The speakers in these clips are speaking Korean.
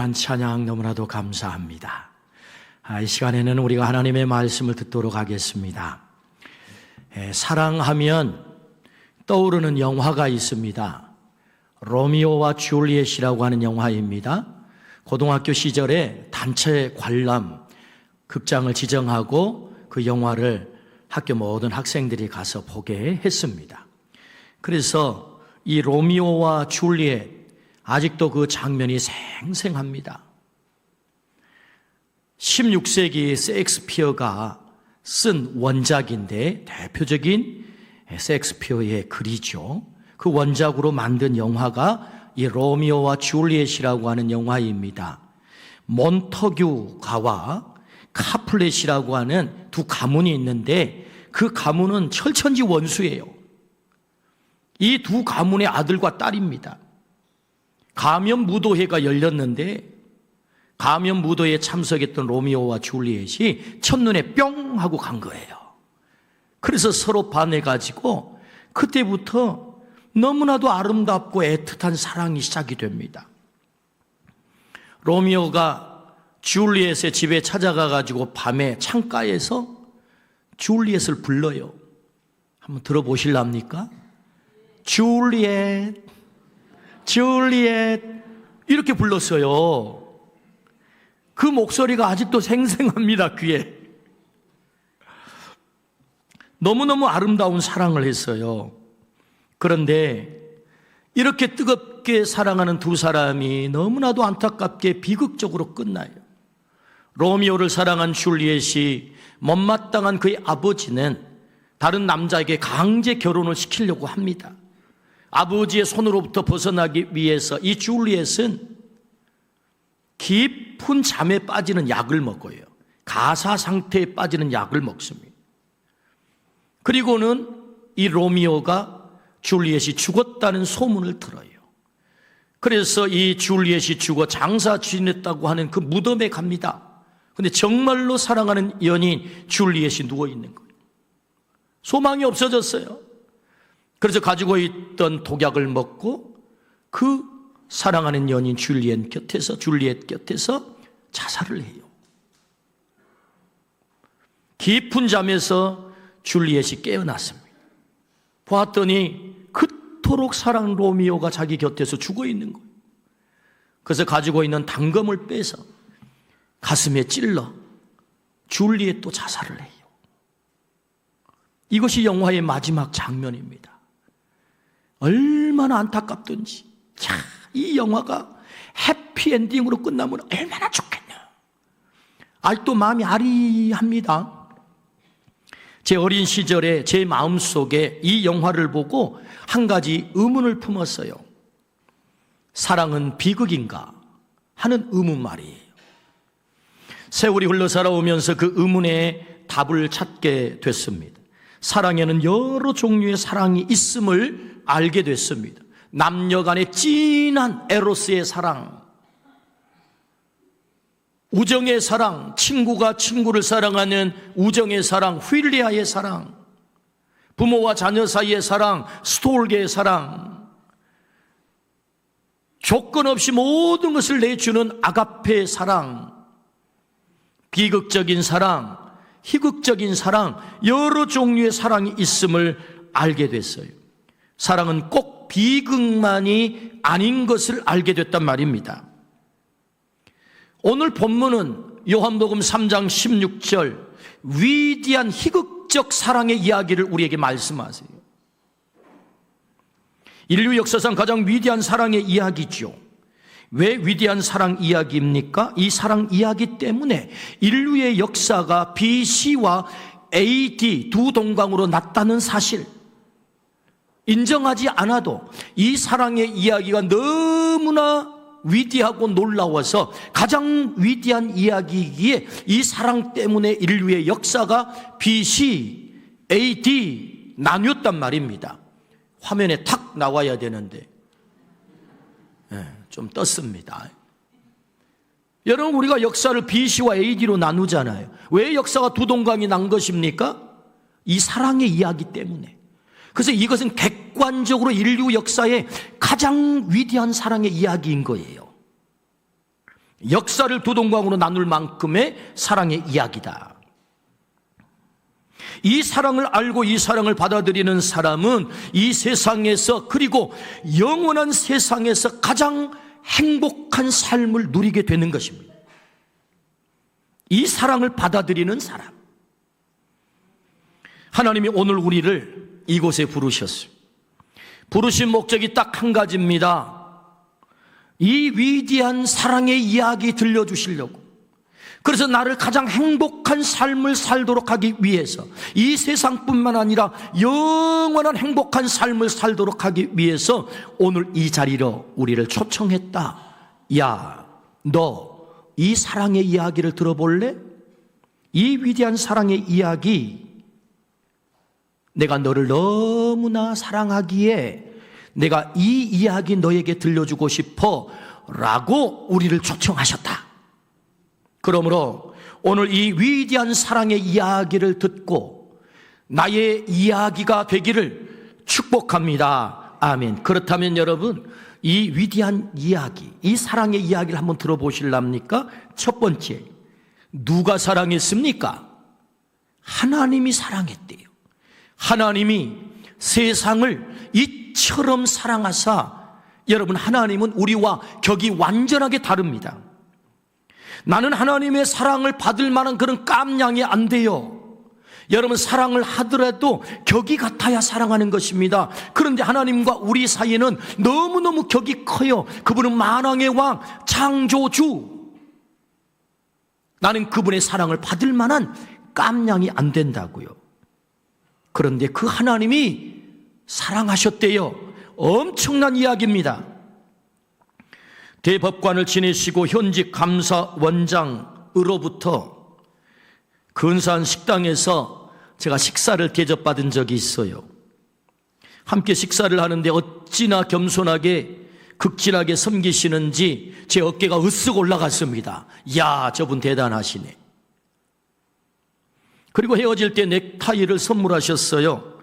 찬양 너무나도 감사합니다. 이 시간에는 우리가 하나님의 말씀을 듣도록 하겠습니다. 사랑하면 떠오르는 영화가 있습니다. 로미오와 줄리엣이라고 하는 영화입니다. 고등학교 시절에 단체 관람 극장을 지정하고 그 영화를 학교 모든 학생들이 가서 보게 했습니다. 그래서 이 로미오와 줄리엣, 아직도 그 장면이 생생합니다. 16세기 셰익스피어가 쓴 원작인데 대표적인 셰익스피어의 글이죠. 그 원작으로 만든 영화가 이 로미오와 줄리엣이라고 하는 영화입니다. 몬터규가와 카플렛이라고 하는 두 가문이 있는데 그 가문은 철천지 원수예요. 이 두 가문의 아들과 딸입니다. 가면 무도회가 열렸는데 가면 무도회에 참석했던 로미오와 줄리엣이 첫눈에 뿅 하고 간 거예요. 그래서 서로 반해가지고 그때부터 너무나도 아름답고 애틋한 사랑이 시작이 됩니다. 로미오가 줄리엣의 집에 찾아가가지고 밤에 창가에서 줄리엣을 불러요. 한번 들어보실랍니까? 줄리엣, 줄리엣 이렇게 불렀어요. 그 목소리가 아직도 생생합니다, 귀에. 너무너무 아름다운 사랑을 했어요. 그런데 이렇게 뜨겁게 사랑하는 두 사람이 너무나도 안타깝게 비극적으로 끝나요. 로미오를 사랑한 줄리엣이 못마땅한 그의 아버지는 다른 남자에게 강제 결혼을 시키려고 합니다. 아버지의 손으로부터 벗어나기 위해서 이 줄리엣은 깊은 잠에 빠지는 약을 먹어요. 가사 상태에 빠지는 약을 먹습니다. 그리고는 이 로미오가 줄리엣이 죽었다는 소문을 들어요. 그래서 이 줄리엣이 죽어 장사 지냈다고 하는 그 무덤에 갑니다. 근데 정말로 사랑하는 연인 줄리엣이 누워있는 거예요. 소망이 없어졌어요. 그래서 가지고 있던 독약을 먹고 그 사랑하는 연인 줄리엣 곁에서 자살을 해요. 깊은 잠에서 줄리엣이 깨어났습니다. 보았더니 그토록 사랑하는 로미오가 자기 곁에서 죽어 있는 거예요. 그래서 가지고 있는 단검을 빼서 가슴에 찔러 줄리엣도 자살을 해요. 이것이 영화의 마지막 장면입니다. 얼마나 안타깝던지. 자, 이 영화가 해피엔딩으로 끝나면 얼마나 좋겠냐. 아직도 마음이 아리합니다. 제 어린 시절에 제 마음속에 이 영화를 보고 한 가지 의문을 품었어요. 사랑은 비극인가 하는 의문 말이에요. 세월이 흘러 살아오면서 그 의문에 답을 찾게 됐습니다. 사랑에는 여러 종류의 사랑이 있음을 알게 됐습니다. 남녀 간의 진한 에로스의 사랑, 우정의 사랑, 친구가 친구를 사랑하는 우정의 사랑, 휠리아의 사랑, 부모와 자녀 사이의 사랑, 스톨게의 사랑, 조건 없이 모든 것을 내주는 아가페의 사랑, 비극적인 사랑, 희극적인 사랑, 여러 종류의 사랑이 있음을 알게 됐어요. 사랑은 꼭 비극만이 아닌 것을 알게 됐단 말입니다. 오늘 본문은 요한복음 3장 16절 위대한 희극적 사랑의 이야기를 우리에게 말씀하세요. 인류 역사상 가장 위대한 사랑의 이야기죠. 왜 위대한 사랑 이야기입니까? 이 사랑 이야기 때문에 인류의 역사가 BC와 AD 두 동강으로 났다는 사실 인정하지 않아도 이 사랑의 이야기가 너무나 위대하고 놀라워서 가장 위대한 이야기이기에 이 사랑 때문에 인류의 역사가 BC, AD 나뉘었단 말입니다. 화면에 탁 나와야 되는데 좀 떴습니다. 여러분, 우리가 역사를 BC와 AD로 나누잖아요. 왜 역사가 두 동강이 난 것입니까? 이 사랑의 이야기 때문에. 그래서 이것은 객관적으로 인류 역사의 가장 위대한 사랑의 이야기인 거예요. 역사를 두 동강으로 나눌 만큼의 사랑의 이야기다. 이 사랑을 알고 이 사랑을 받아들이는 사람은 이 세상에서, 그리고 영원한 세상에서 가장 행복한 삶을 누리게 되는 것입니다. 이 사랑을 받아들이는 사람. 하나님이 오늘 우리를 이곳에 부르셨어요. 부르신 목적이 딱 한 가지입니다. 이 위대한 사랑의 이야기 들려주시려고. 그래서 나를 가장 행복한 삶을 살도록 하기 위해서, 이 세상뿐만 아니라 영원한 행복한 삶을 살도록 하기 위해서 오늘 이 자리로 우리를 초청했다. 야, 너 이 사랑의 이야기를 들어볼래? 이 위대한 사랑의 이야기, 내가 너를 너무나 사랑하기에 내가 이 이야기 너에게 들려주고 싶어 라고 우리를 초청하셨다. 그러므로 오늘 이 위대한 사랑의 이야기를 듣고 나의 이야기가 되기를 축복합니다. 아멘. 그렇다면 여러분, 이 위대한 이야기, 이 사랑의 이야기를 한번 들어보실랍니까? 첫 번째, 누가 사랑했습니까? 하나님이 사랑했대요. 하나님이 세상을 이처럼 사랑하사, 여러분, 하나님은 우리와 격이 완전하게 다릅니다. 나는 하나님의 사랑을 받을 만한 그런 깜냥이 안 돼요. 여러분, 사랑을 하더라도 격이 같아야 사랑하는 것입니다. 그런데 하나님과 우리 사이에는 너무너무 격이 커요. 그분은 만왕의 왕, 창조주. 나는 그분의 사랑을 받을 만한 깜냥이 안 된다고요. 그런데 그 하나님이 사랑하셨대요. 엄청난 이야기입니다. 대법관을 지내시고 현직 감사원장으로부터 근사한 식당에서 제가 식사를 대접받은 적이 있어요. 함께 식사를 하는데 어찌나 겸손하게 극진하게 섬기시는지 제 어깨가 으쓱 올라갔습니다. 이야, 저분 대단하시네. 그리고 헤어질 때 넥타이를 선물하셨어요.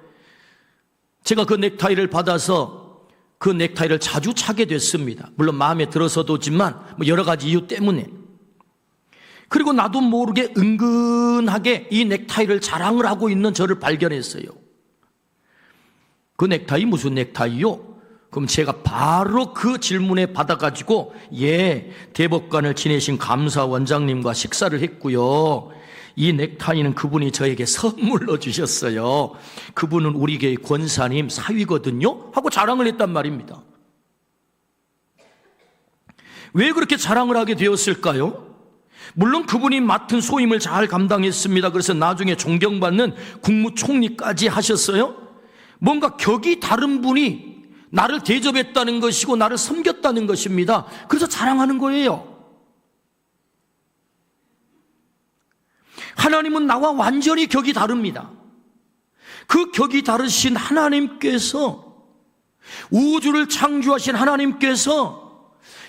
제가 그 넥타이를 받아서 그 넥타이를 자주 차게 됐습니다. 물론 마음에 들어서도지만 여러 가지 이유 때문에. 그리고 나도 모르게 은근하게 이 넥타이를 자랑을 하고 있는 저를 발견했어요. 그 넥타이 무슨 넥타이요? 그럼 제가 바로 그 질문에 받아가지고, 예, 대법관을 지내신 감사원장님과 식사를 했고요. 이 넥타이는 그분이 저에게 선물로 주셨어요. 그분은 우리 교회 권사님 사위거든요 하고 자랑을 했단 말입니다. 왜 그렇게 자랑을 하게 되었을까요? 물론 그분이 맡은 소임을 잘 감당했습니다. 그래서 나중에 존경받는 국무총리까지 하셨어요. 뭔가 격이 다른 분이 나를 대접했다는 것이고 나를 섬겼다는 것입니다. 그래서 자랑하는 거예요. 하나님은 나와 완전히 격이 다릅니다. 그 격이 다르신 하나님께서, 우주를 창조하신 하나님께서,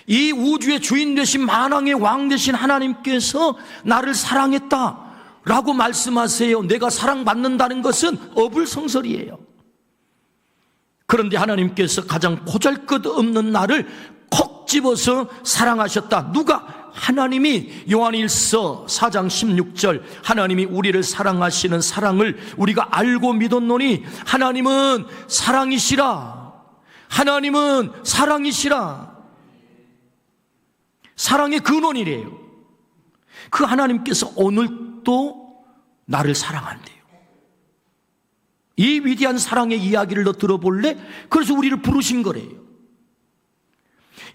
이 우주의 주인 되신 만왕의 왕 되신 하나님께서 나를 사랑했다라고 말씀하세요. 내가 사랑받는다는 것은 어불성설이에요. 그런데 하나님께서 가장 보잘것없는 나를 콕 집어서 사랑하셨다. 누가? 하나님이. 요한일서 4장 16절, 하나님이 우리를 사랑하시는 사랑을 우리가 알고 믿었노니 하나님은 사랑이시라. 하나님은 사랑이시라. 사랑의 근원이래요. 그 하나님께서 오늘도 나를 사랑한대요. 이 위대한 사랑의 이야기를 너 들어볼래? 그래서 우리를 부르신 거래요.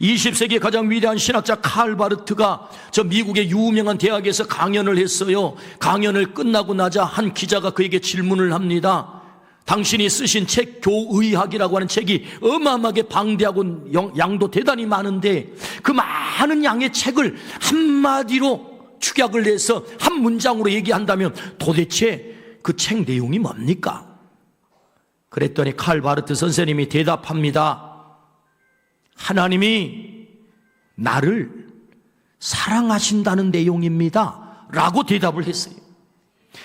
20세기의 가장 위대한 신학자 칼 바르트가 저 미국의 유명한 대학에서 강연을 했어요. 강연을 끝나고 나자 한 기자가 그에게 질문을 합니다. 당신이 쓰신 책 교의학이라고 하는 책이 어마어마하게 방대하고 양도 대단히 많은데 그 많은 양의 책을 한마디로 축약을 해서 한 문장으로 얘기한다면 도대체 그 책 내용이 뭡니까? 그랬더니 칼 바르트 선생님이 대답합니다. 하나님이 나를 사랑하신다는 내용입니다 라고 대답을 했어요.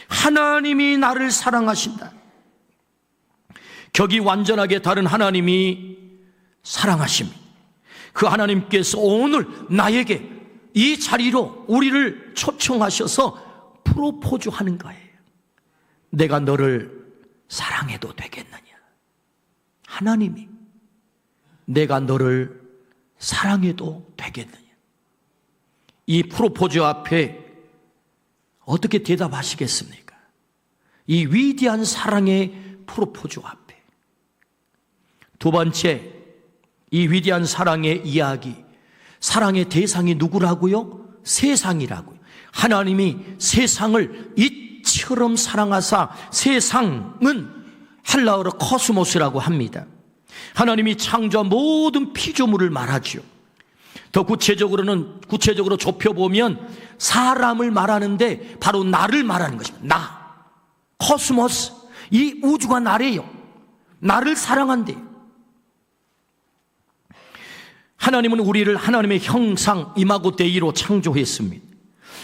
하나님이 나를 사랑하신다. 격이 완전하게 다른 하나님이 사랑하십니다. 그 하나님께서 오늘 나에게 이 자리로 우리를 초청하셔서 프로포즈 하는 거예요. 내가 너를 사랑해도 되겠느냐? 하나님이 내가 너를 사랑해도 되겠느냐? 이 프로포즈 앞에 어떻게 대답하시겠습니까? 이 위대한 사랑의 프로포즈 앞에. 두 번째, 이 위대한 사랑의 이야기, 사랑의 대상이 누구라고요? 세상이라고요. 하나님이 세상을 이처럼 사랑하사, 세상은 헬라어로 코스모스라고 합니다. 하나님이 창조한 모든 피조물을 말하죠. 더 구체적으로 좁혀보면 사람을 말하는데 바로 나를 말하는 것입니다. 나, 코스모스, 이 우주가 나래요. 나를 사랑한대요. 하나님은 우리를 하나님의 형상 이마고 데이로 창조했습니다.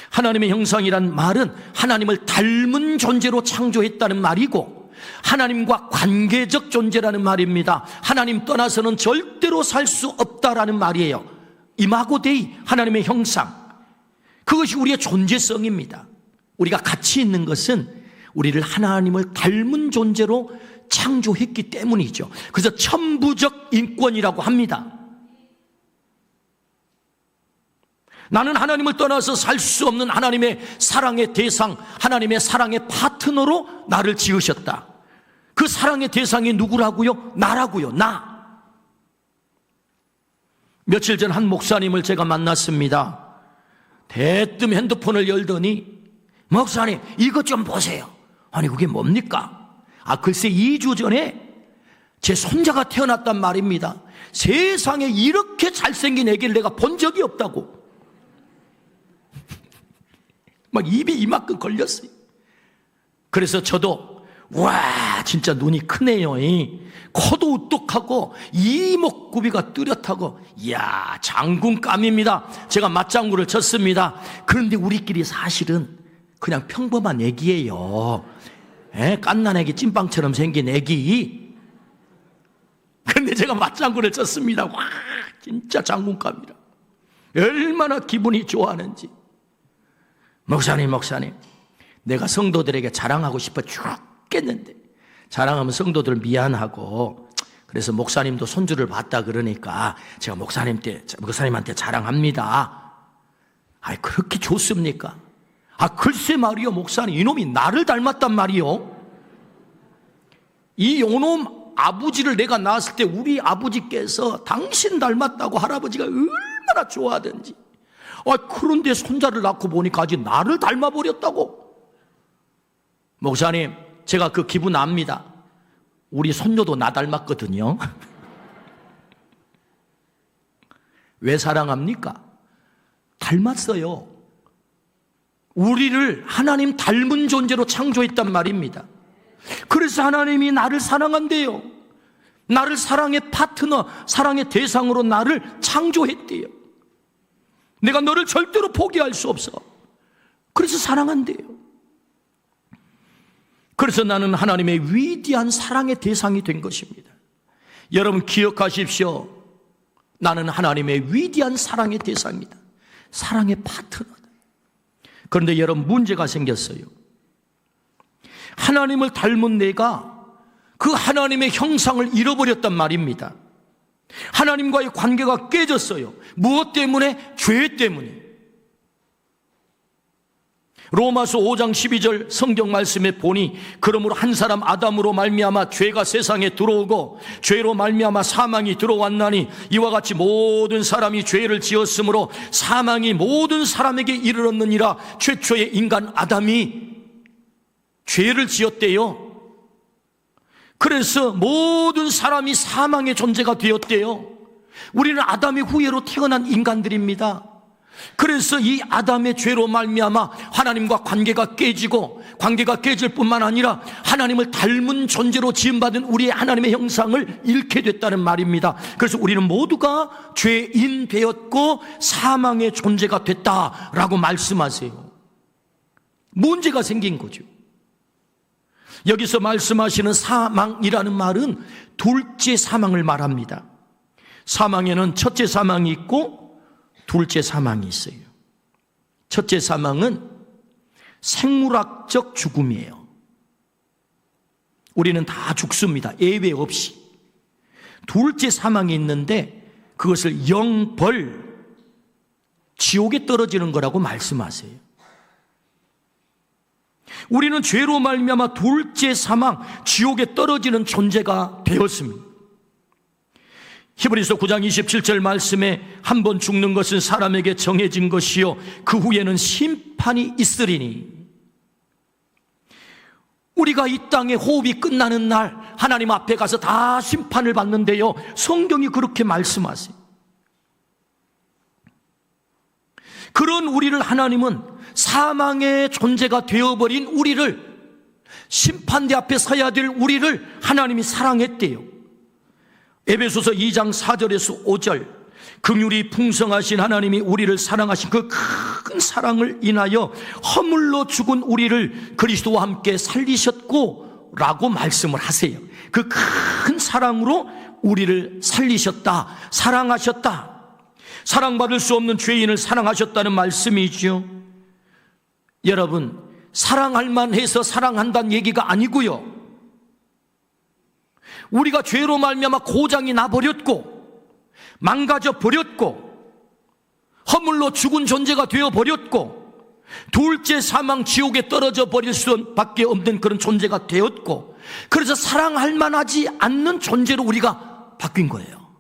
하나님의 형상이란 말은 하나님을 닮은 존재로 창조했다는 말이고, 하나님과 관계적 존재라는 말입니다. 하나님 떠나서는 절대로 살 수 없다라는 말이에요. 이마고 데이, 하나님의 형상. 그것이 우리의 존재성입니다. 우리가 가치 있는 것은 우리를 하나님을 닮은 존재로 창조했기 때문이죠. 그래서 천부적 인권이라고 합니다. 나는 하나님을 떠나서 살 수 없는 하나님의 사랑의 대상, 하나님의 사랑의 파트너로 나를 지으셨다. 그 사랑의 대상이 누구라고요? 나라고요. 나. 며칠 전 한 목사님을 제가 만났습니다. 대뜸 핸드폰을 열더니, 목사님 이것 좀 보세요. 아니 그게 뭡니까? 글쎄 2주 전에 제 손자가 태어났단 말입니다. 세상에 이렇게 잘생긴 애기를 내가 본 적이 없다고. 막 입이 이만큼 걸렸어요. 그래서 저도 와 진짜 눈이 크네요. 코도 우뚝하고 이목구비가 뚜렷하고, 이야 장군감입니다. 제가 맞장구를 쳤습니다. 그런데 우리끼리 사실은 그냥 평범한 애기예요. 깐난 애기, 찐빵처럼 생긴 애기. 그런데 제가 맞장구를 쳤습니다. 와 진짜 장군감이라. 얼마나 기분이 좋아하는지. 목사님 내가 성도들에게 자랑하고 싶어 죽겠는데, 자랑하면 성도들 미안하고, 그래서 목사님도 손주를 봤다 그러니까 제가 목사님한테 자랑합니다. 그렇게 좋습니까? 글쎄 말이요 목사님, 이놈이 나를 닮았단 말이요. 이 요놈 아버지를 내가 낳았을 때 우리 아버지께서 당신 닮았다고 할아버지가 얼마나 좋아하든지. 그런데 손자를 낳고 보니까 아직 나를 닮아버렸다고. 목사님 제가 그 기분 압니다. 우리 손녀도 나 닮았거든요. 왜 사랑합니까? 닮았어요. 우리를 하나님 닮은 존재로 창조했단 말입니다. 그래서 하나님이 나를 사랑한대요. 나를 사랑의 파트너, 사랑의 대상으로 나를 창조했대요. 내가 너를 절대로 포기할 수 없어. 그래서 사랑한대요. 그래서 나는 하나님의 위대한 사랑의 대상이 된 것입니다. 여러분 기억하십시오. 나는 하나님의 위대한 사랑의 대상이다. 사랑의 파트너다. 그런데 여러분 문제가 생겼어요. 하나님을 닮은 내가 그 하나님의 형상을 잃어버렸단 말입니다. 하나님과의 관계가 깨졌어요. 무엇 때문에? 죄 때문에. 로마서 5장 12절 성경 말씀에 보니, 그러므로 한 사람 아담으로 말미암아 죄가 세상에 들어오고 죄로 말미암아 사망이 들어왔나니, 이와 같이 모든 사람이 죄를 지었으므로 사망이 모든 사람에게 이르렀느니라. 최초의 인간 아담이 죄를 지었대요. 그래서 모든 사람이 사망의 존재가 되었대요. 우리는 아담의 후예로 태어난 인간들입니다. 그래서 이 아담의 죄로 말미암아 하나님과 관계가 깨지고, 관계가 깨질 뿐만 아니라 하나님을 닮은 존재로 지음받은 우리의 하나님의 형상을 잃게 됐다는 말입니다. 그래서 우리는 모두가 죄인 되었고 사망의 존재가 됐다라고 말씀하세요. 문제가 생긴 거죠. 여기서 말씀하시는 사망이라는 말은 둘째 사망을 말합니다. 사망에는 첫째 사망이 있고 둘째 사망이 있어요. 첫째 사망은 생물학적 죽음이에요. 우리는 다 죽습니다. 예외 없이. 둘째 사망이 있는데 그것을 영벌, 지옥에 떨어지는 거라고 말씀하세요. 우리는 죄로 말미암아 둘째 사망, 지옥에 떨어지는 존재가 되었습니다. 히브리서 9장 27절 말씀에 한 번 죽는 것은 사람에게 정해진 것이요 그 후에는 심판이 있으리니, 우리가 이 땅의 호흡이 끝나는 날 하나님 앞에 가서 다 심판을 받는데요, 성경이 그렇게 말씀하세요. 그런 우리를 하나님은 사망의 존재가 되어버린 우리를, 심판대 앞에 서야 될 우리를 하나님이 사랑했대요. 에베소서 2장 4절에서 5절, 긍휼이 풍성하신 하나님이 우리를 사랑하신 그 큰 사랑을 인하여 허물로 죽은 우리를 그리스도와 함께 살리셨고 라고 말씀을 하세요. 그 큰 사랑으로 우리를 살리셨다, 사랑하셨다. 사랑받을 수 없는 죄인을 사랑하셨다는 말씀이죠. 여러분, 사랑할 만해서 사랑한다는 얘기가 아니고요, 우리가 죄로 말미암아 고장이 나버렸고 망가져 버렸고 허물로 죽은 존재가 되어버렸고 둘째 사망 지옥에 떨어져 버릴 수밖에 없는 그런 존재가 되었고, 그래서 사랑할 만하지 않는 존재로 우리가 바뀐 거예요.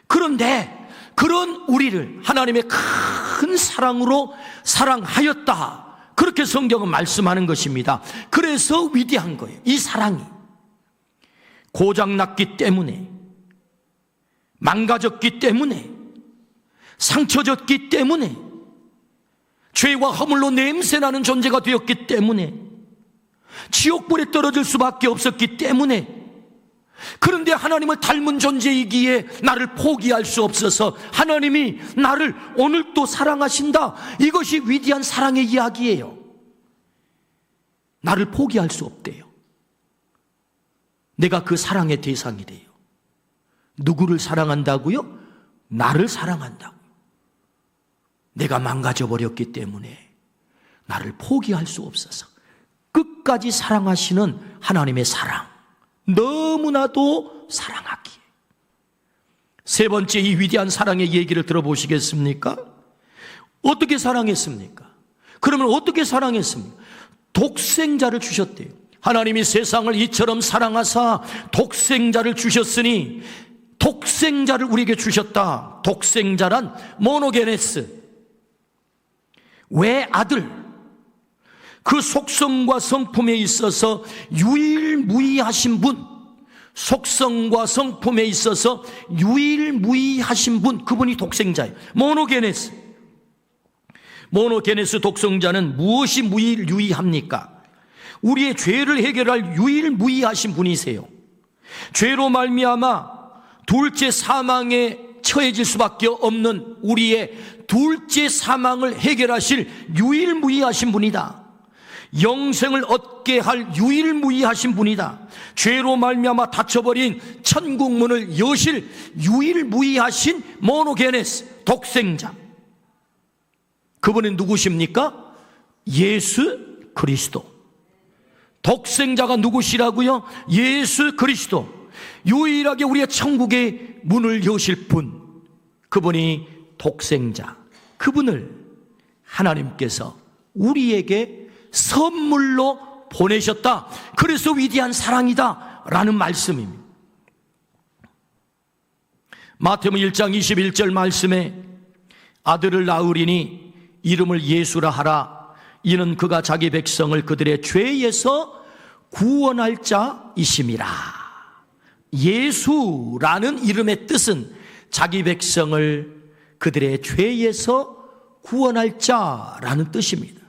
그런데 그런 우리를 하나님의 큰 사랑으로 사랑하였다, 그렇게 성경은 말씀하는 것입니다. 그래서 위대한 거예요. 이 사랑이 고장났기 때문에, 망가졌기 때문에, 상처졌기 때문에, 죄와 허물로 냄새나는 존재가 되었기 때문에, 지옥불에 떨어질 수밖에 없었기 때문에, 그런데 하나님을 닮은 존재이기에 나를 포기할 수 없어서 하나님이 나를 오늘도 사랑하신다. 이것이 위대한 사랑의 이야기예요. 나를 포기할 수 없대요. 내가 그 사랑의 대상이 돼요. 누구를 사랑한다고요? 나를 사랑한다고. 내가 망가져버렸기 때문에 나를 포기할 수 없어서 끝까지 사랑하시는 하나님의 사랑, 너무나도 사랑하기에. 세 번째, 이 위대한 사랑의 얘기를 들어보시겠습니까? 어떻게 사랑했습니까? 그러면 어떻게 사랑했습니까? 독생자를 주셨대요. 하나님이 세상을 이처럼 사랑하사 독생자를 주셨으니, 독생자를 우리에게 주셨다. 독생자란 모노게네스, 외아들, 그 속성과 성품에 있어서 유일무이하신 분, 속성과 성품에 있어서 유일무이하신 분, 그분이 독생자예요. 모노게네스. 모노게네스 독생자는 무엇이 유일합니까? 우리의 죄를 해결할 유일무이하신 분이세요. 죄로 말미암아 둘째 사망에 처해질 수밖에 없는 우리의 둘째 사망을 해결하실 유일무이하신 분이다. 영생을 얻게 할 유일무이하신 분이다. 죄로 말미암아 닫혀버린 천국문을 여실 유일무이하신 모노게네스, 독생자. 그분은 누구십니까? 예수 그리스도. 독생자가 누구시라고요? 예수 그리스도. 유일하게 우리의 천국의 문을 여실 분, 그분이 독생자. 그분을 하나님께서 우리에게 선물로 보내셨다. 그래서 위대한 사랑이다 라는 말씀입니다. 마태복음 1장 21절 말씀에 아들을 낳으리니 이름을 예수라 하라. 이는 그가 자기 백성을 그들의 죄에서 구원할 자이심이라. 예수라는 이름의 뜻은 자기 백성을 그들의 죄에서 구원할 자라는 뜻입니다.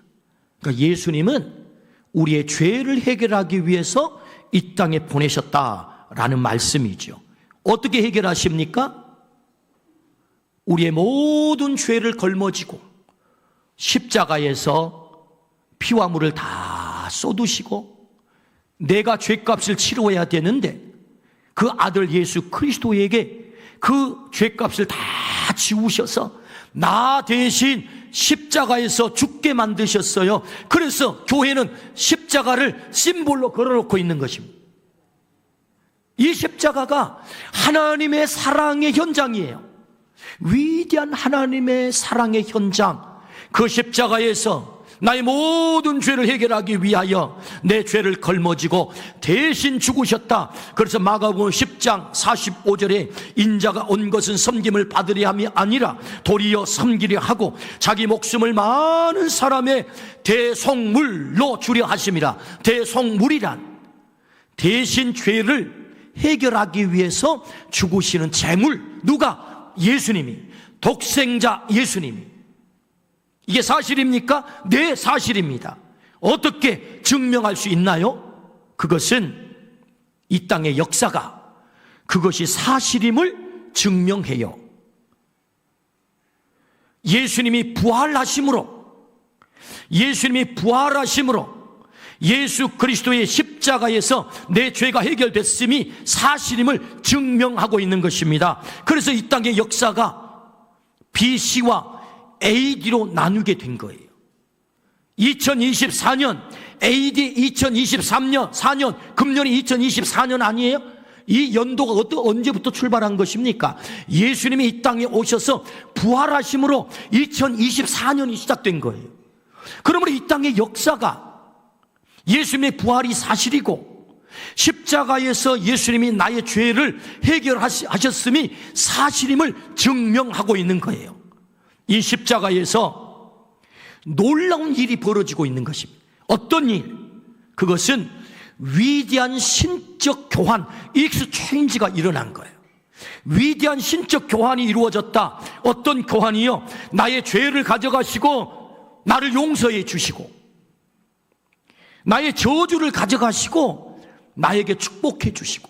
그러니까 예수님은 우리의 죄를 해결하기 위해서 이 땅에 보내셨다라는 말씀이죠. 어떻게 해결하십니까? 우리의 모든 죄를 걸머지고 십자가에서 피와 물을 다 쏟으시고 내가 죄값을 치러야 되는데 그 아들 예수 그리스도에게 그 죄값을 다 지우셔서 나 대신 십자가에서 죽게 만드셨어요. 그래서 교회는 십자가를 심볼로 걸어놓고 있는 것입니다. 이 십자가가 하나님의 사랑의 현장이에요. 위대한 하나님의 사랑의 현장. 그 십자가에서 나의 모든 죄를 해결하기 위하여 내 죄를 걸머지고 대신 죽으셨다. 그래서 마가복음 10장 45절에 인자가 온 것은 섬김을 받으려 함이 아니라 도리어 섬기려 하고 자기 목숨을 많은 사람의 대속물로 주려 하심이라. 대속물이란 대신 죄를 해결하기 위해서 죽으시는 제물. 누가? 예수님이. 독생자 예수님이. 이게 사실입니까? 네, 사실입니다. 어떻게 증명할 수 있나요? 그것은 이 땅의 역사가 그것이 사실임을 증명해요. 예수님이 부활하심으로 예수 그리스도의 십자가에서 내 죄가 해결됐음이 사실임을 증명하고 있는 것입니다. 그래서 이 땅의 역사가 BC와 AD로 나누게 된 거예요. 2024년 AD 2023년 4년 금년이 2024년 아니에요? 이 연도가 언제부터 출발한 것입니까? 예수님이 이 땅에 오셔서 부활하심으로 2024년이 시작된 거예요. 그러므로 이 땅의 역사가 예수님의 부활이 사실이고 십자가에서 예수님이 나의 죄를 해결하셨음이 사실임을 증명하고 있는 거예요. 이 십자가에서 놀라운 일이 벌어지고 있는 것입니다. 어떤 일? 그것은 위대한 신적 교환, 익스체인지가 일어난 거예요. 위대한 신적 교환이 이루어졌다. 어떤 교환이요? 나의 죄를 가져가시고 나를 용서해 주시고 나의 저주를 가져가시고 나에게 축복해 주시고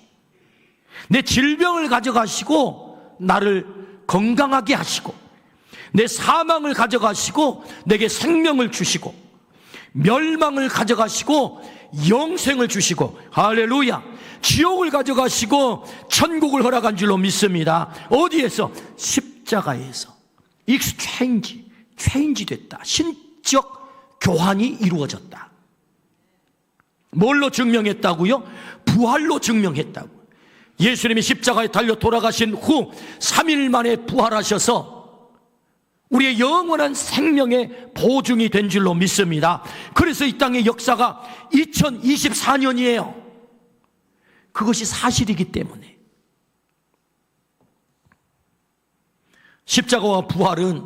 내 질병을 가져가시고 나를 건강하게 하시고 내 사망을 가져가시고 내게 생명을 주시고 멸망을 가져가시고 영생을 주시고 할렐루야. 지옥을 가져가시고 천국을 허락한 줄로 믿습니다. 어디에서? 십자가에서. 체인지 됐다. 신적 교환이 이루어졌다. 뭘로 증명했다고요? 부활로 증명했다고. 예수님이 십자가에 달려 돌아가신 후 3일 만에 부활하셔서 우리의 영원한 생명의 보증이 된 줄로 믿습니다. 그래서 이 땅의 역사가 2024년이에요. 그것이 사실이기 때문에. 십자가와 부활은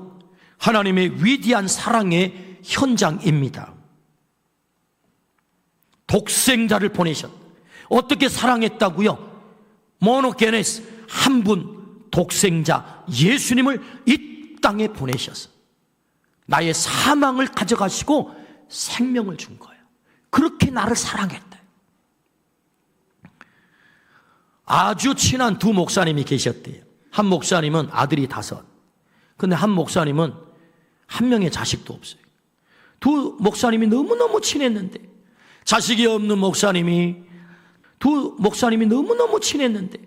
하나님의 위대한 사랑의 현장입니다. 독생자를 보내셨다. 어떻게 사랑했다고요? 모노게네스, 한 분 독생자 예수님을 이 땅에 보내셔서 나의 사망을 가져가시고 생명을 준 거예요. 그렇게 나를 사랑했다. 아주 친한 두 목사님이 계셨대요. 한 목사님은 아들이 5, 근데 한 목사님은 한 명의 자식도 없어요. 두 목사님이 너무너무 친했는데 자식이 없는 목사님이 두 목사님이 너무너무 친했는데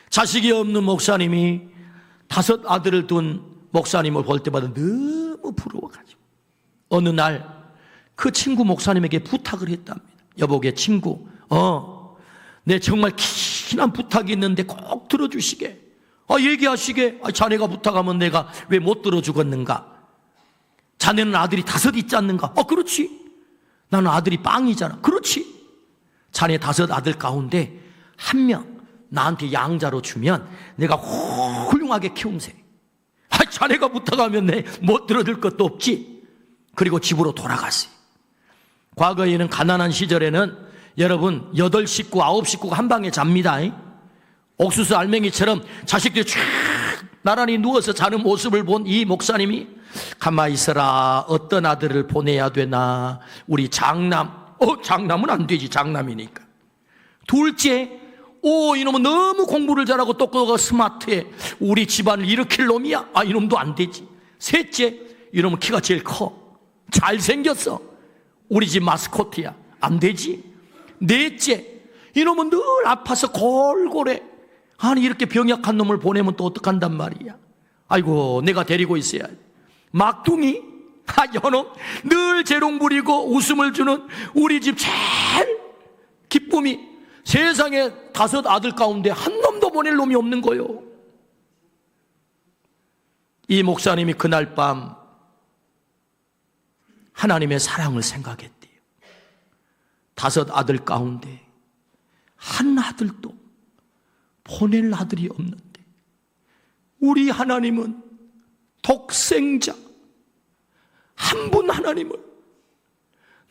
자식이 없는 목사님이 5 아들을 둔 목사님을 볼 때마다 너무 부러워가지고 어느 날 그 친구 목사님에게 부탁을 했답니다. 여보게 친구, 내 정말 긴한 부탁이 있는데 꼭 들어주시게. 얘기하시게. 자네가 부탁하면 내가 왜 못 들어주겠는가? 자네는 아들이 5 있지 않는가? 그렇지. 나는 아들이 빵이잖아. 그렇지. 자네 5 아들 가운데 1명 나한테 양자로 주면 내가 훌륭하게 키움세. 자네가 부탁하면 내 못 들어줄 것도 없지. 그리고 집으로 돌아갔어요. 과거에는 가난한 시절에는 여러분 8식구 9식구가 한 방에 잡니다. 옥수수 알맹이처럼 자식들이 쫙 나란히 누워서 자는 모습을 본 이 목사님이 가만히 있어라. 어떤 아들을 보내야 되나. 우리 장남. 장남은 안 되지. 장남이니까. 둘째, 이놈은 너무 공부를 잘하고 똑똑하고 스마트해. 우리 집안을 일으킬 놈이야. 이놈도 안 되지. 셋째, 이놈은 키가 제일 커. 잘생겼어. 우리 집 마스코트야. 안 되지. 넷째, 이놈은 늘 아파서 골골해. 이렇게 병약한 놈을 보내면 또 어떡한단 말이야. 아이고, 내가 데리고 있어야. 막둥이, 여놈 늘 재롱 부리고 웃음을 주는 우리 집 제일 기쁨이 세상에 5 아들 가운데 한 놈도 보낼 놈이 없는 거요. 이 목사님이 그날 밤 하나님의 사랑을 생각했대요. 5 아들 가운데 한 아들도 보낼 아들이 없는데 우리 하나님은 독생자 한 분 하나님을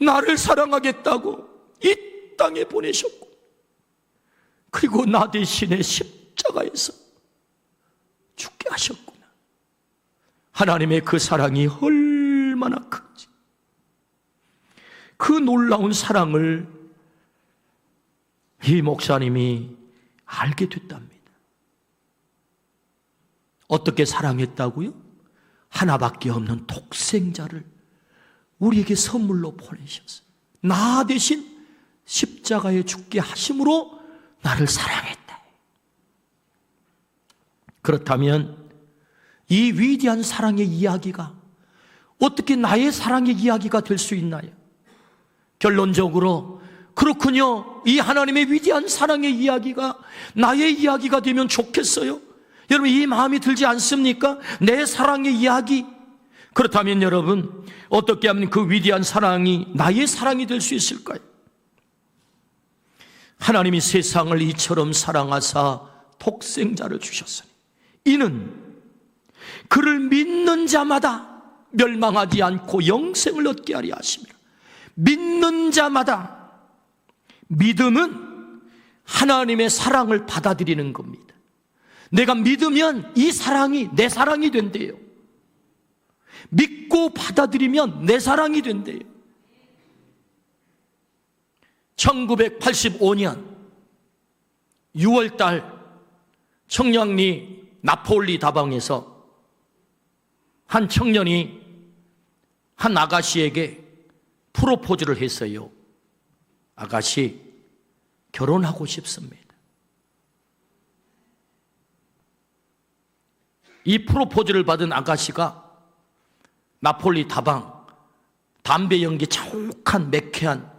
나를 사랑하겠다고 이 땅에 보내셨고, 그리고 나 대신에 십자가에서 죽게 하셨구나. 하나님의 그 사랑이 얼마나 큰지, 그 놀라운 사랑을 이 목사님이 알게 됐답니다. 어떻게 사랑했다고요? 하나밖에 없는 독생자를 우리에게 선물로 보내셨어요. 나 대신 십자가에 죽게 하심으로 나를 사랑했다. 그렇다면 이 위대한 사랑의 이야기가 어떻게 나의 사랑의 이야기가 될 수 있나요? 결론적으로 그렇군요. 이 하나님의 위대한 사랑의 이야기가 나의 이야기가 되면 좋겠어요. 여러분, 이 마음이 들지 않습니까? 내 사랑의 이야기. 그렇다면 여러분, 어떻게 하면 그 위대한 사랑이 나의 사랑이 될 수 있을까요? 하나님이 세상을 이처럼 사랑하사 독생자를 주셨으니 이는 그를 믿는 자마다 멸망하지 않고 영생을 얻게 하려 하심이라. 믿는 자마다. 믿음은 하나님의 사랑을 받아들이는 겁니다. 내가 믿으면 이 사랑이 내 사랑이 된대요. 믿고 받아들이면 내 사랑이 된대요. 1985년 6월달 청량리 나폴리 다방에서 한 청년이 한 아가씨에게 프로포즈를 했어요. 아가씨, 결혼하고 싶습니다. 이 프로포즈를 받은 아가씨가 나폴리 다방, 담배 연기 자욱한 매캐한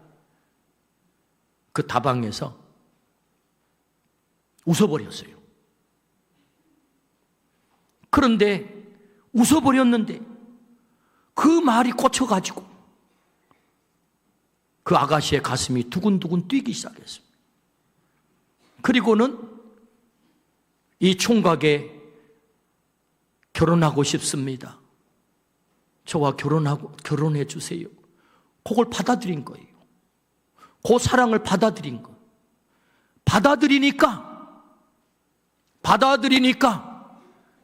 그 다방에서 웃어버렸어요. 그런데 웃어버렸는데 그 말이 꽂혀가지고 그 아가씨의 가슴이 두근두근 뛰기 시작했습니다. 그리고는 이 총각에 결혼하고 싶습니다. 저와 결혼해 주세요. 그걸 받아들인 거예요. 그 사랑을 받아들인 거. 받아들이니까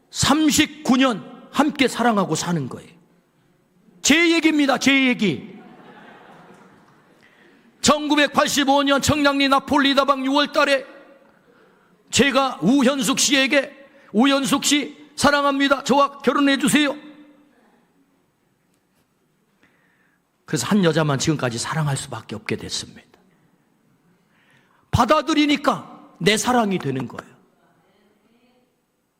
39년 함께 사랑하고 사는 거예요. 제 얘기입니다. 제 얘기. 1985년 청량리 나폴리 다방 6월 달에 제가 우현숙 씨에게, 우현숙 씨 사랑합니다. 저와 결혼해 주세요. 그래서 한 여자만 지금까지 사랑할 수밖에 없게 됐습니다. 받아들이니까 내 사랑이 되는 거예요.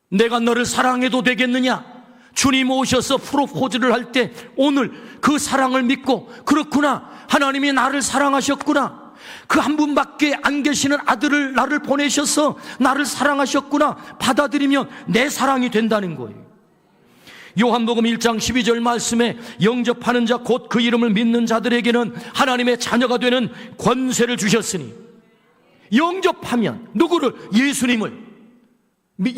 내가 너를 사랑해도 되겠느냐? 주님 오셔서 프로포즈를 할 때 오늘 그 사랑을 믿고, 그렇구나, 하나님이 나를 사랑하셨구나, 그 한 분밖에 안 계시는 아들을 나를 보내셔서 나를 사랑하셨구나 받아들이면 내 사랑이 된다는 거예요. 요한복음 1장 12절 말씀에 영접하는 자 곧 그 이름을 믿는 자들에게는 하나님의 자녀가 되는 권세를 주셨으니, 영접하면 누구를? 예수님을.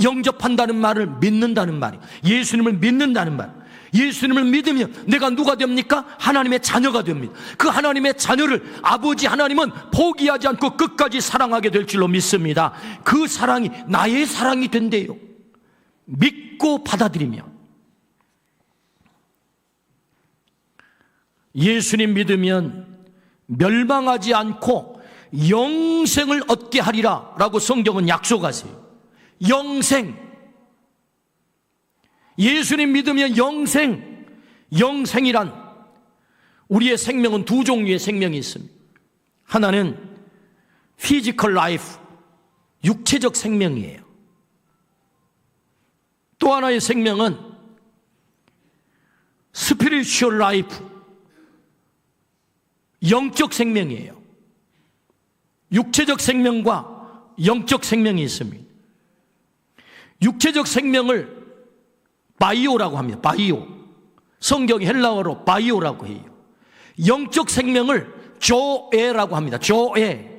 영접한다는 말을 믿는다는 말이에요. 예수님을 믿는다는 말. 예수님을 믿으면 내가 누가 됩니까? 하나님의 자녀가 됩니다. 그 하나님의 자녀를 아버지 하나님은 포기하지 않고 끝까지 사랑하게 될 줄로 믿습니다. 그 사랑이 나의 사랑이 된대요. 믿고 받아들이면. 예수님 믿으면 멸망하지 않고 영생을 얻게 하리라 라고 성경은 약속하세요. 영생. 예수님 믿으면 영생. 영생이란, 우리의 생명은 2 종류의 생명이 있습니다. 하나는 피지컬 라이프, 육체적 생명이에요. 또 하나의 생명은 스피리추얼 라이프, 영적 생명이에요. 육체적 생명과 영적 생명이 있습니다. 육체적 생명을 바이오라고 합니다. 바이오. 성경 헬라어로 바이오라고 해요. 영적 생명을 조에라고 합니다. 조에.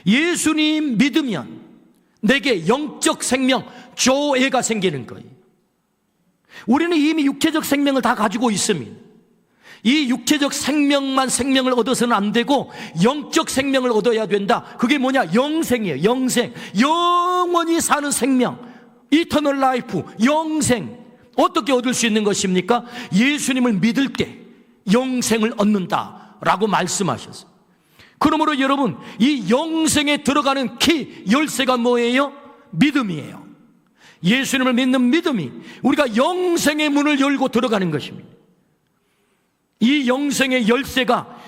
예수님 믿으면 내게 영적 생명 조에가 생기는 거예요. 우리는 이미 육체적 생명을 다 가지고 있습니다. 이 육체적 생명만 생명을 얻어서는 안 되고 영적 생명을 얻어야 된다. 그게 뭐냐? 영생이에요. 영생. 영원히 사는 생명. 이터널 라이프. 영생. 어떻게 얻을 수 있는 것입니까? 예수님을 믿을 때 영생을 얻는다라고 말씀하셨어요. 그러므로 여러분, 이 영생에 들어가는 키, 열쇠가 뭐예요? 믿음이에요. 예수님을 믿는 믿음이 우리가 영생의 문을 열고 들어가는 것입니다. 이 영생의 열쇠가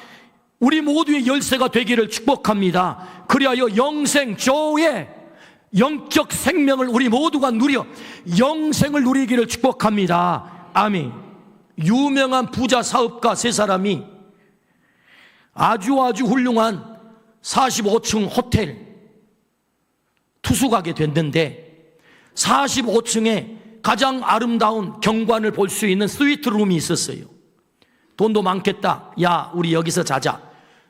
우리 모두의 열쇠가 되기를 축복합니다. 그리하여 영생 조에 영적 생명을 우리 모두가 누려 영생을 누리기를 축복합니다. 아멘. 유명한 부자 사업가 세 사람이 아주 훌륭한 45층 호텔 투숙하게 됐는데 45층에 가장 아름다운 경관을 볼 수 있는 스위트룸이 있었어요. 돈도 많겠다. 야, 우리 여기서 자자.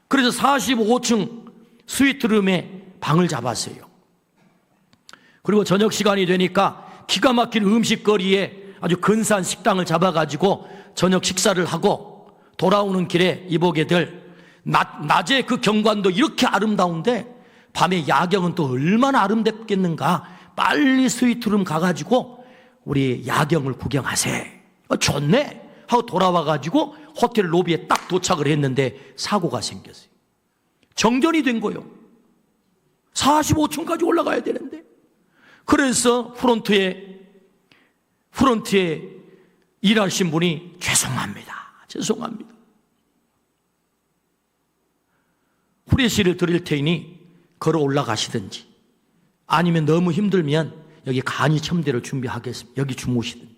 그래서 45층 스위트룸에 방을 잡았어요. 그리고 저녁 시간이 되니까 기가 막힌 음식거리에 아주 근사한 식당을 잡아가지고 저녁 식사를 하고 돌아오는 길에 이보게들 낮에 그 경관도 이렇게 아름다운데 밤에 야경은 또 얼마나 아름답겠는가. 빨리 스위트룸 가가지고 우리 야경을 구경하세. 좋네 하고 돌아와가지고 호텔 로비에 딱 도착을 했는데 사고가 생겼어요. 정전이 된 거예요. 45층까지 올라가야 되는데. 그래서 프론트에 일하신 분이 죄송합니다. 후레쉬를 드릴 테니 걸어 올라가시든지 아니면 너무 힘들면 여기 간이 첨대를 준비하겠습니다. 여기 주무시든지.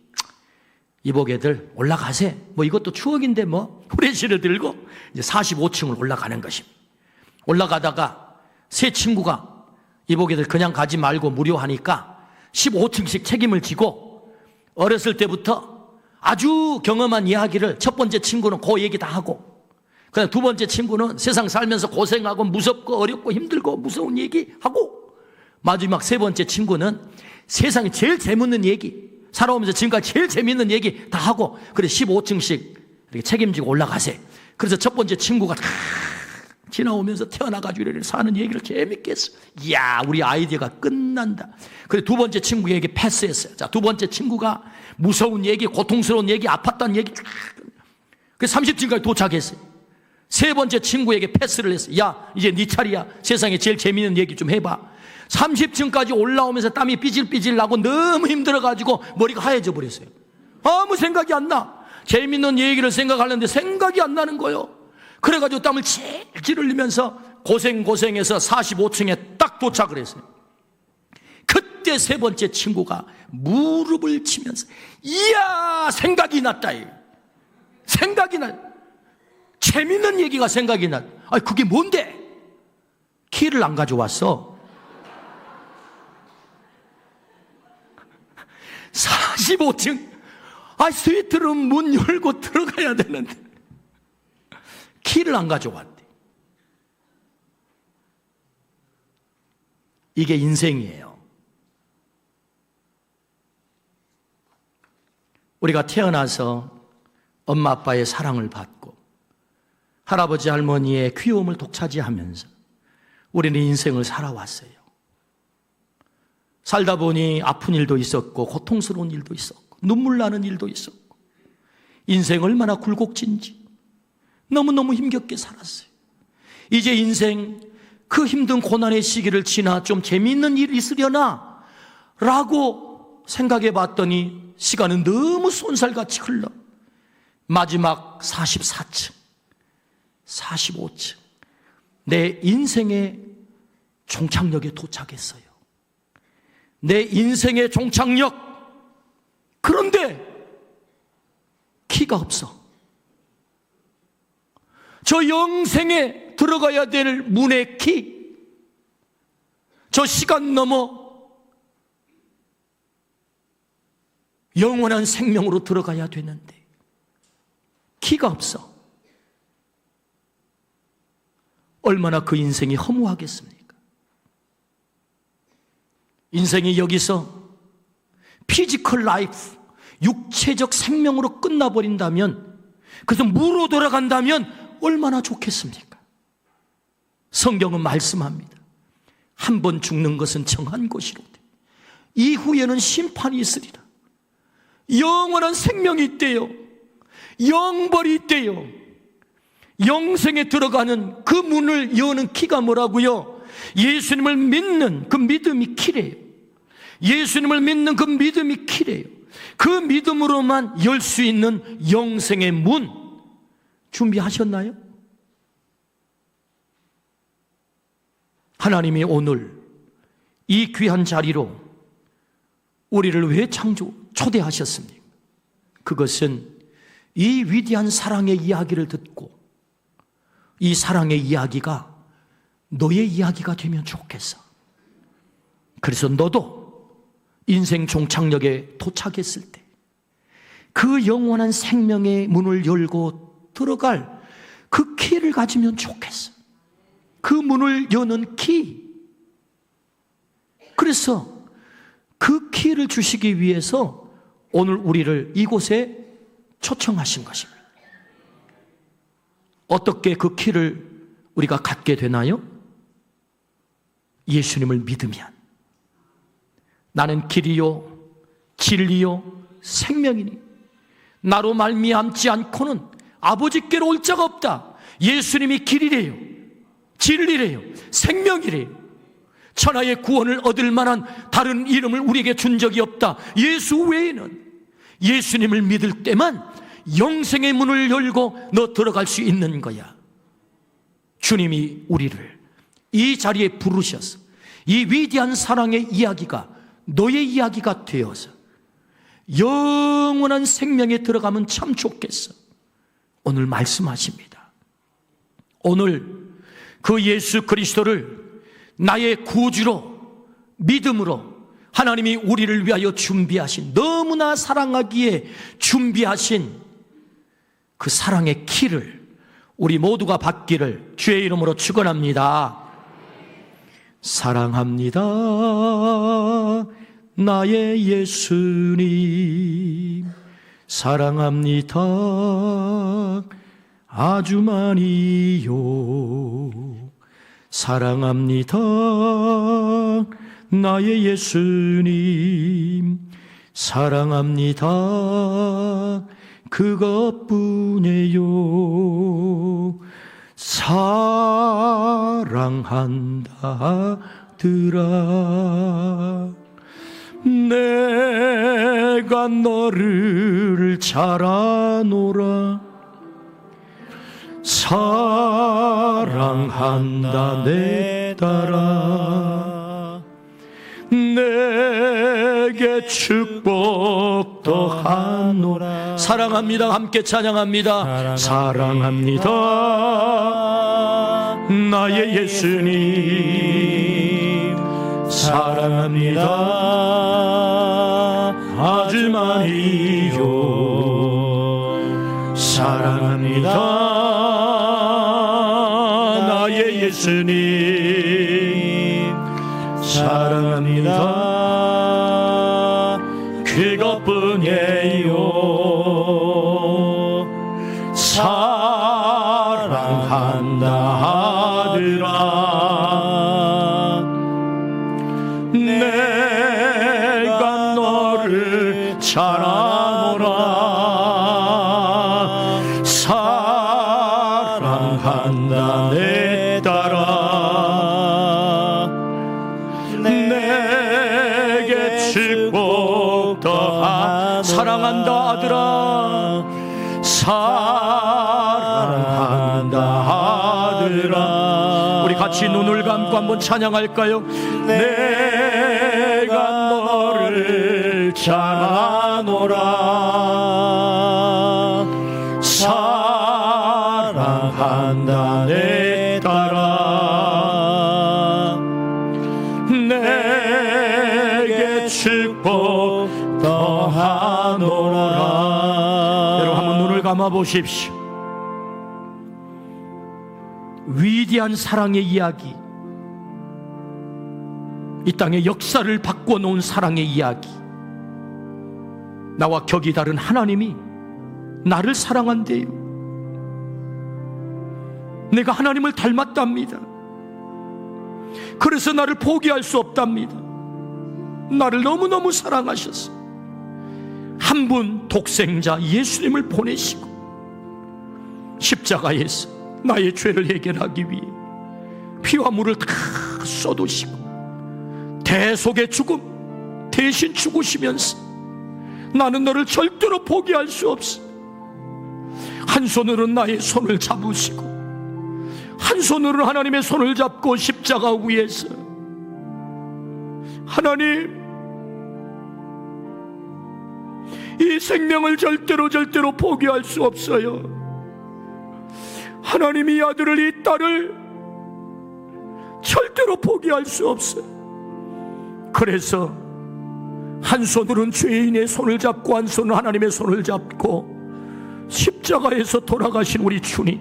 이보게들 올라가세. 뭐 이것도 추억인데 뭐 후레쉬를 들고 이제 45층을 올라가는 것입니다. 올라가다가 세 친구가 이보게들 그냥 가지 말고 무료하니까 15층씩 책임을 지고 어렸을 때부터 아주 경험한 이야기를 첫 번째 친구는 그 얘기 다 하고 그다음 두 번째 친구는 세상 살면서 고생하고 무섭고 어렵고 힘들고 무서운 얘기하고 마지막 세 번째 친구는 세상에 제일 재밌는 얘기 살아오면서 지금까지 제일 재밌는 얘기 다 하고 그래 15층씩 이렇게 책임지고 올라가세. 그래서 첫 번째 친구가 다 지나오면서 태어나가지고 이렇게 사는 얘기를 재밌게 했어. 이야, 우리 아이디어가 끝난다. 그래 두 번째 친구에게 패스했어요. 자, 두 번째 친구가 무서운 얘기, 고통스러운 얘기, 아팠다는 얘기 그래서 30층까지 도착했어요. 세 번째 친구에게 패스를 했어요. 야, 이제 네 차례야. 세상에 제일 재밌는 얘기 좀 해봐. 30층까지 올라오면서 땀이 삐질삐질 나고 너무 힘들어가지고 머리가 하얘져 버렸어요. 아무 생각이 안 나. 재밌는 얘기를 생각하려는데 생각이 안 나는 거예요. 그래가지고 땀을 질질 흘리면서 고생해서 45층에 딱 도착을 했어요. 그때 세 번째 친구가 무릎을 치면서 이야, 생각이 났다. 생각이 나. 재밌는 얘기가 생각이 나. 아니, 그게 뭔데? 키를 안 가져왔어. 45층. 스위트룸 문 열고 들어가야 되는데 키를 안 가져왔대. 이게 인생이에요. 우리가 태어나서 엄마 아빠의 사랑을 받고 할아버지 할머니의 귀여움을 독차지하면서 우리는 인생을 살아왔어요. 살다 보니 아픈 일도 있었고 고통스러운 일도 있었고 눈물 나는 일도 있었고 인생 얼마나 굴곡진지 너무너무 힘겹게 살았어요. 이제 인생 그 힘든 고난의 시기를 지나 좀 재미있는 일이 있으려나 라고 생각해 봤더니 시간은 너무 쏜살같이 흘러 마지막 44층 45층 내 인생의 종착역에 도착했어요. 내 인생의 종착역 그런데 키가 없어. 저 영생에 들어가야 될 문의 키, 저 시간 넘어 영원한 생명으로 들어가야 되는데 키가 없어. 얼마나 그 인생이 허무하겠습니까? 인생이 여기서 피지컬 라이프, 육체적 생명으로 끝나버린다면, 그래서 무로 돌아간다면 얼마나 좋겠습니까? 성경은 말씀합니다. 한 번 죽는 것은 정한 것이로되 이후에는 심판이 있으리라. 영원한 생명이 있대요. 영벌이 있대요. 영생에 들어가는 그 문을 여는 키가 뭐라고요? 예수님을 믿는 그 믿음이 키래요. 예수님을 믿는 그 믿음이 키래요. 그 믿음으로만 열 수 있는 영생의 문 준비하셨나요? 하나님이 오늘 이 귀한 자리로 우리를 왜 초대하셨습니까? 그것은 이 위대한 사랑의 이야기를 듣고 이 사랑의 이야기가 너의 이야기가 되면 좋겠어. 그래서 너도 인생 종착역에 도착했을 때 그 영원한 생명의 문을 열고 들어갈 그 키를 가지면 좋겠어. 그 문을 여는 키. 그래서 그 키를 주시기 위해서 오늘 우리를 이곳에 초청하신 것입니다. 어떻게 그 키를 우리가 갖게 되나요? 예수님을 믿으면. 나는 길이요 진리요 생명이니 나로 말미암지 않고는 아버지께로 올 자가 없다. 예수님이 길이래요, 진리래요, 생명이래요. 천하의 구원을 얻을 만한 다른 이름을 우리에게 준 적이 없다. 예수 외에는. 예수님을 믿을 때만 영생의 문을 열고 너 들어갈 수 있는 거야. 주님이 우리를 이 자리에 부르셔서 이 위대한 사랑의 이야기가 너의 이야기가 되어서 영원한 생명에 들어가면 참 좋겠어. 오늘 말씀하십니다. 오늘 그 예수 그리스도를 나의 구주로 믿음으로 하나님이 우리를 위하여 준비하신, 너무나 사랑하기에 준비하신 그 사랑의 키를 우리 모두가 받기를 주의 이름으로 축원합니다. 사랑합니다 나의 예수님, 사랑합니다 아주 많이요, 사랑합니다 나의 예수님, 사랑합니다 그것뿐이에요. 사랑한다더라. 내가 너를 잘 아노라. 사랑한다 내 딸아. 내게 축복 더하노라. 사랑합니다. 함께 찬양합니다. 사랑합니다 나의 예수님, 사랑합니다 아주 많이요, 사랑합니다 나의 예수님, 사랑합니다 그것뿐이에요. 사랑한다 하더라. 내가 너를 잘 아노라. 사랑한다 내 딸아. 내게 축복 더하. 사랑한다 아들아. 사랑한다 아들아. 우리 같이 눈을 감고 한번 찬양할까요? 내가 너를 자라노라. 사랑한다 내 딸아, 내게 축복 더하노라. 여러분 한번 눈을 감아 보십시오. 위대한 사랑의 이야기, 이 땅의 역사를 바꿔놓은 사랑의 이야기. 나와 격이 다른 하나님이 나를 사랑한대요. 내가 하나님을 닮았답니다. 그래서 나를 포기할 수 없답니다. 나를 너무너무 사랑하셔서 한 분 독생자 예수님을 보내시고 십자가에서 나의 죄를 해결하기 위해 피와 물을 다 쏟으시고 대속의 죽음 대신 죽으시면서 나는 너를 절대로 포기할 수 없어. 한 손으로는 나의 손을 잡으시고 한 손으로는 하나님의 손을 잡고 십자가 위에서 하나님, 이 생명을 절대로 포기할 수 없어요. 하나님, 이 아들을, 이 딸을 절대로 포기할 수 없어요. 그래서 한 손으로는 죄인의 손을 잡고 한 손은 하나님의 손을 잡고 십자가에서 돌아가신 우리 주님,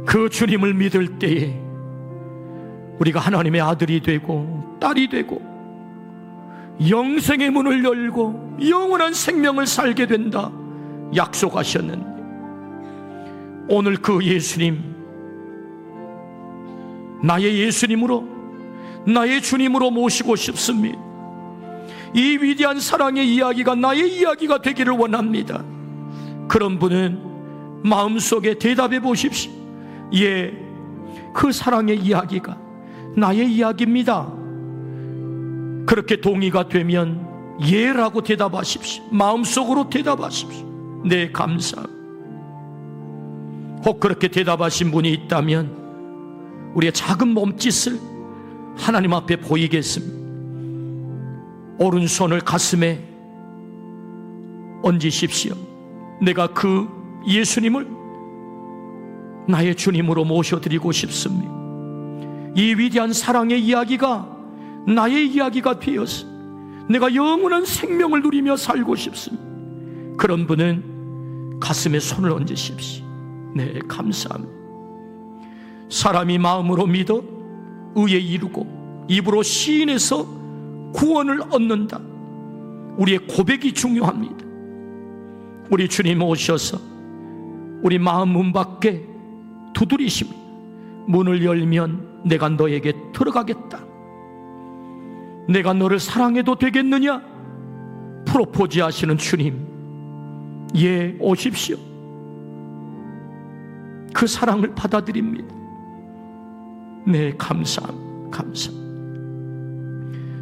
그 주님을 믿을 때에 우리가 하나님의 아들이 되고 딸이 되고 영생의 문을 열고 영원한 생명을 살게 된다 약속하셨는데, 오늘 그 예수님, 나의 예수님으로, 나의 주님으로 모시고 싶습니다. 이 위대한 사랑의 이야기가 나의 이야기가 되기를 원합니다. 그런 분은 마음속에 대답해 보십시오. 예, 그 사랑의 이야기가 나의 이야기입니다. 그렇게 동의가 되면 예라고 대답하십시오. 마음속으로 대답하십시오. 네, 감사합니다. 혹 그렇게 대답하신 분이 있다면 우리의 작은 몸짓을 하나님 앞에 보이겠습니다. 오른손을 가슴에 얹으십시오. 내가 그 예수님을 나의 주님으로 모셔드리고 싶습니다. 이 위대한 사랑의 이야기가 나의 이야기가 되어서 내가 영원한 생명을 누리며 살고 싶습니다. 그런 분은 가슴에 손을 얹으십시오. 네, 감사합니다. 사람이 마음으로 믿어 의에 이르고 입으로 시인해서 구원을 얻는다. 우리의 고백이 중요합니다. 우리 주님 오셔서 우리 마음 문 밖에 두드리십니다. 문을 열면 내가 너에게 들어가겠다. 내가 너를 사랑해도 되겠느냐? 프로포즈 하시는 주님, 예, 오십시오. 그 사랑을 받아들입니다. 네, 감사합니다.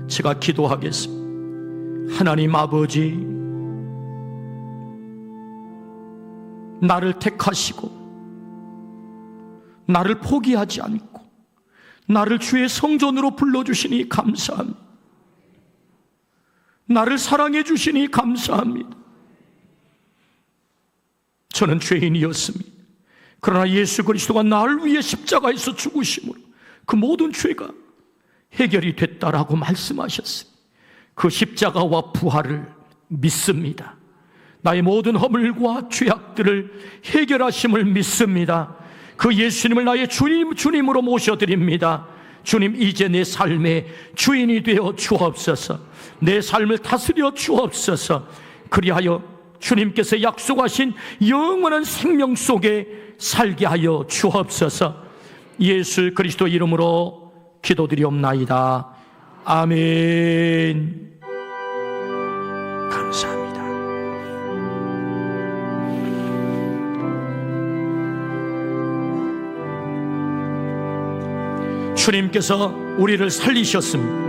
제가 기도하겠습니다. 하나님 아버지, 나를 택하시고 나를 포기하지 않고 나를 주의 성전으로 불러주시니 감사합니다. 나를 사랑해 주시니 감사합니다. 저는 죄인이었습니다. 그러나 예수 그리스도가 나를 위해 십자가에서 죽으심으로 그 모든 죄가 해결이 됐다라고 말씀하셨습니다. 그 십자가와 부활을 믿습니다. 나의 모든 허물과 죄악들을 해결하심을 믿습니다. 그 예수님을 나의 주님으로 모셔드립니다. 주님, 이제 내 삶의 주인이 되어 주옵소서. 내 삶을 다스려 주옵소서. 그리하여 주님께서 약속하신 영원한 생명 속에 살게 하여 주옵소서. 예수 그리스도 이름으로 기도드리옵나이다. 아멘. 감사합니다. 주님께서 우리를 살리셨습니다.